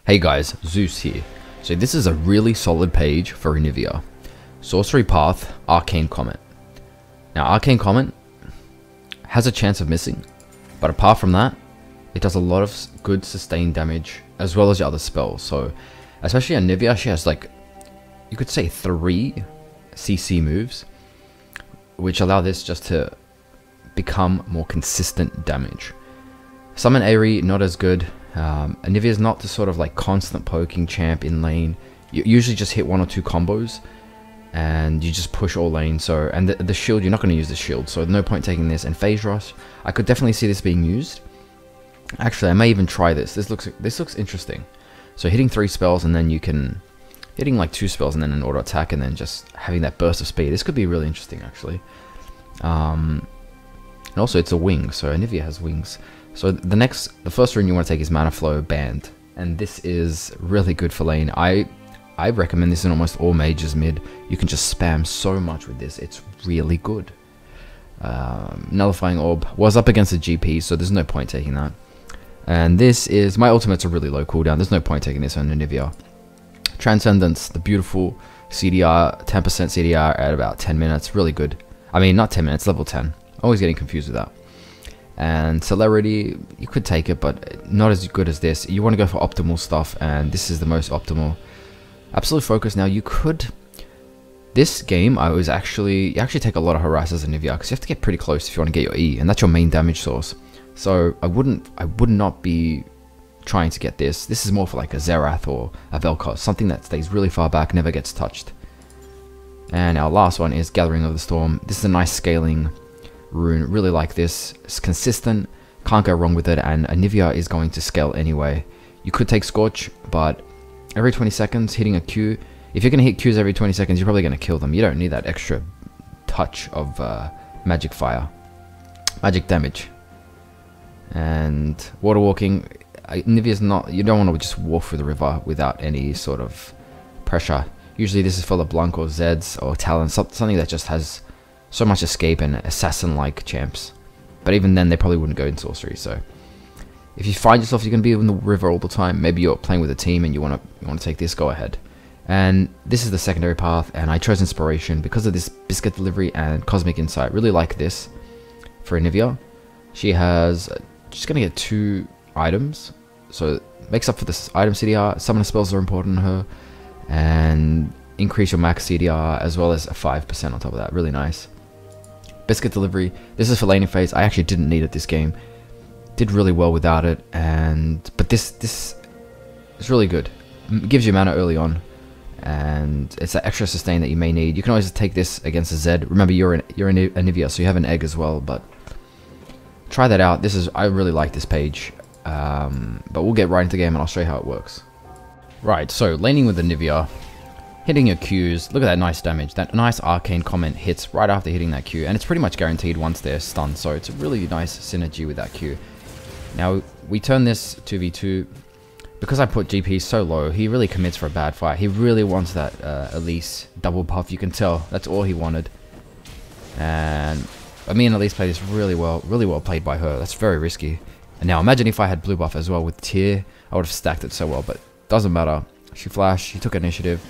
Hey guys, Zoose here. So this is a really solid page for ANIVIA. Sorcery Path, Arcane Comet. Now Arcane Comet has a chance of missing, but apart from that, it does a lot of good sustained damage as well as your other spells. So especially ANIVIA, she has like, you could say 3 CC moves, which allow this just to become more consistent damage. Summon Aerie, not as good. ANIVIA is not the sort of like constant poking champ in lane. You usually just hit 1 or 2 combos and you just push all lane. So, and the shield, you're not going to use the shield, so no point taking this. And Phase Rush, I could definitely see this being used. Actually, I may even try this. This looks interesting. So hitting 3 spells and then you can hitting like 2 spells and then an auto attack and then just having that burst of speed. This could be really interesting actually. And also it's a wing, so ANIVIA has wings. So the first rune you want to take is Mana Flow Band, and this is really good for lane. I recommend this in almost all mages mid. You can just spam so much with this. It's really good. Nullifying Orb was up against a GP, so there's no point taking that. And this is my ultimate's a really low cooldown. There's no point taking this on ANIVIA. Transcendence, the beautiful CDR, 10% CDR at about 10 minutes, really good. I mean, not 10 minutes, level 10. Always getting confused with that. And Celerity, you could take it, but not as good as this. You want to go for optimal stuff, and this is the most optimal. Absolute Focus. Now you could, this game you actually take a lot of harass as ANIVIA because you have to get pretty close if you want to get your E, and that's your main damage source. So I would not be trying to get this. This is more for like a Xerath or a Vel'Koz, something that stays really far back, never gets touched. And our last one is Gathering of the Storm. This is a nice scaling rune, really like this. It's consistent, can't go wrong with it, and ANIVIA is going to scale anyway. You could take Scorch, but every 20 seconds hitting a Q, if you're going to hit Qs every 20 seconds, you're probably going to kill them. You don't need that extra touch of magic fire, magic damage. And Water Walking, ANIVIA is not, you don't want to just walk through the river without any sort of pressure. Usually this is for LeBlanc or Zeds or Talon, something that just has so much escape and assassin-like champs. But even then, they probably wouldn't go in sorcery. So, if you find yourself you're going to be in the river all the time, maybe you're playing with a team and you want to take this, go ahead. And this is the secondary path, and I chose Inspiration because of this Biscuit Delivery and Cosmic Insight. Really like this for ANIVIA. She's going to get 2 items, so it makes up for this item CDR. Summoner spells are important to her, and increase your max CDR as well as a 5% on top of that. Really nice. Biscuit Delivery, this is for laning phase. I actually didn't need it this game. Did really well without it, but this is really good. It gives you mana early on, and it's that extra sustain that you may need. You can always take this against a Zed. Remember, you're in ANIVIA, so you have an egg as well, but try that out. I really like this page, but we'll get right into the game and I'll show you how it works. Right, so laning with ANIVIA, hitting your Qs, look at that nice damage. That nice Arcane Comet hits right after hitting that Q, and it's pretty much guaranteed once they're stunned, so it's a really nice synergy with that Q. Now, we turn this 2v2. Because I put GP so low, he really commits for a bad fight. He really wants that Elise double buff, you can tell. That's all he wanted. And me and Elise played this really well played by her. That's very risky. And now imagine if I had blue buff as well with Tyr, I would have stacked it so well, but doesn't matter. She flashed, she took initiative.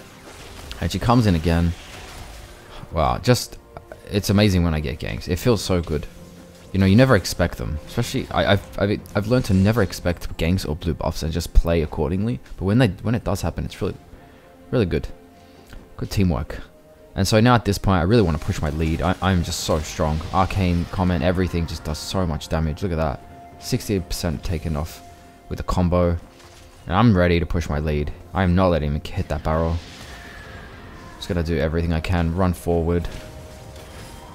And she comes in again. Wow, it's amazing when I get ganks. It feels so good. You know, you never expect them. Especially, I've learned to never expect ganks or blue buffs and just play accordingly. But when it does happen, it's really good. Good teamwork. And so now at this point, I really want to push my lead. I'm just so strong. Arcane Comet, everything just does so much damage. Look at that. 60% taken off with a combo. And I'm ready to push my lead. I am not letting him hit that barrel. Just gonna do everything I can, run forward.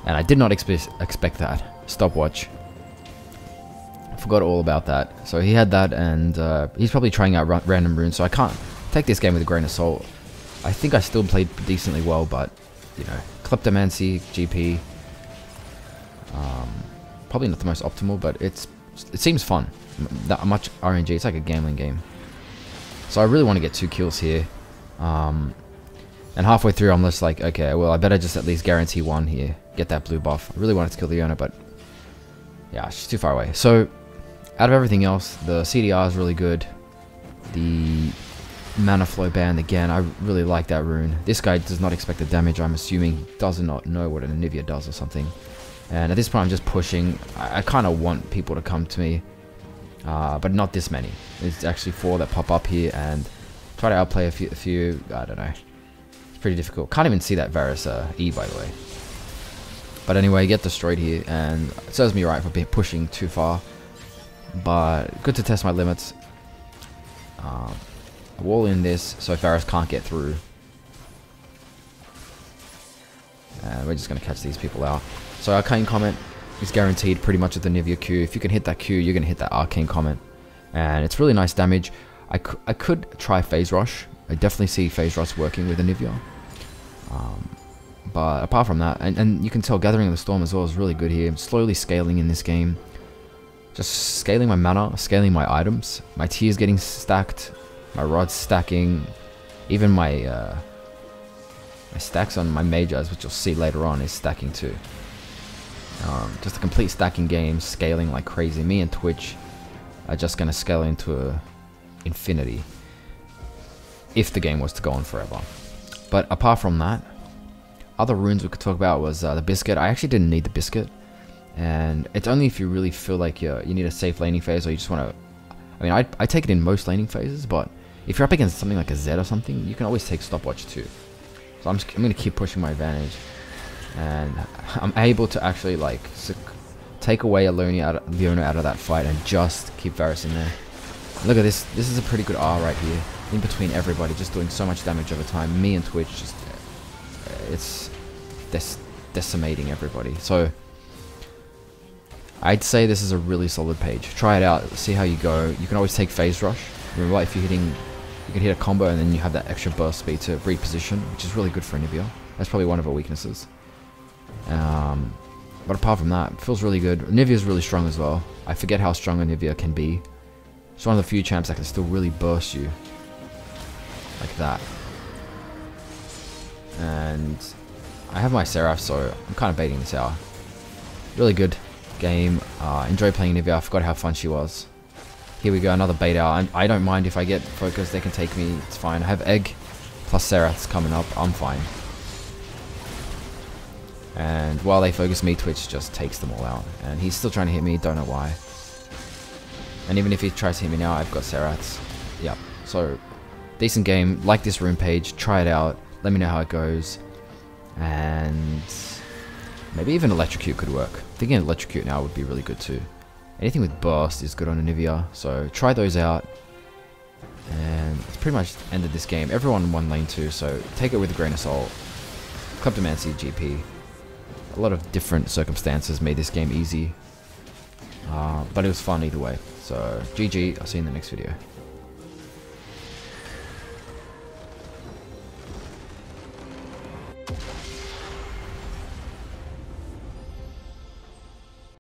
And I did not expect that. Stopwatch. I forgot all about that. So he had that, and he's probably trying out random runes, so I can't take this game with a grain of salt. I think I still played decently well, but, you know, Kleptomancy, GP. Probably not the most optimal, but it seems fun. That much RNG, it's like a gambling game. So I really want to get 2 kills here. And halfway through, I'm just like, okay, well, I better just at least guarantee 1 here. Get that blue buff. I really wanted to kill Leona, but yeah, she's too far away. So, out of everything else, the CDR is really good. The Mana Flow Band again. I really like that rune. This guy does not expect the damage. I'm assuming he does not know what an ANIVIA does or something. And at this point I'm just pushing. I kind of want people to come to me. But not this many. There's actually 4 that pop up here, and try to outplay a few. I don't know. It's pretty difficult. Can't even see that Varus E, by the way. But anyway, get destroyed here, and it serves me right for being pushing too far. But good to test my limits. Wall in this so Varus can't get through. And we're just going to catch these people out. So Arcane Comet is guaranteed pretty much at the ANIVIA Q. If you can hit that Q, you're going to hit that Arcane Comet. And it's really nice damage. I could try Phase Rush. I definitely see Phase Rush working with ANIVIA. But apart from that, and you can tell Gathering of the Storm as well is really good here. I'm slowly scaling in this game. Just scaling my mana, scaling my items. My tiers getting stacked. My rods stacking. Even my my stacks on my mages, which you'll see later on, is stacking too. Just a complete stacking game, scaling like crazy. Me and Twitch are just going to scale into infinity. If the game was to go on forever. But apart from that, other runes we could talk about was the Biscuit. I actually didn't need the Biscuit. And it's only if you really feel like you need a safe laning phase, or you just want to... I mean, I take it in most laning phases, but if you're up against something like a Zed or something, you can always take Stopwatch too. So I'm going to keep pushing my advantage. And I'm able to actually like take away Leona out of that fight and just keep Varus in there. Look at this. This is a pretty good R right here. In between everybody, just doing so much damage over time. Me and Twitch just... it's decimating everybody. So I'd say this is a really solid page. Try it out, see how you go. You can always take Phase Rush. Remember, if you're hitting, you can hit a combo and then you have that extra burst speed to reposition, which is really good for ANIVIA. That's probably one of her weaknesses. But apart from that, it feels really good. ANIVIA is really strong as well. I forget how strong ANIVIA can be. It's one of the few champs that can still really burst you. Like that. And I have my Seraph, so I'm kind of baiting this out. Really good game. Enjoy playing ANIVIA. I forgot how fun she was. Here we go, another bait out. I don't mind if I get focused, they can take me. It's fine. I have Egg plus Seraph's coming up. I'm fine. And while they focus me, Twitch just takes them all out. And he's still trying to hit me, don't know why. And even if he tries to hit me now, I've got Seraph's. Yep. So, decent game. Like this rune page. Try it out. Let me know how it goes. And maybe even Electrocute could work. Thinking Electrocute now would be really good too. Anything with Burst is good on ANIVIA. So, try those out. And it's pretty much ended this game. Everyone won lane 2, so take it with a grain of salt. Kleptomancy, GP. A lot of different circumstances made this game easy. But it was fun either way. So, GG. I'll see you in the next video.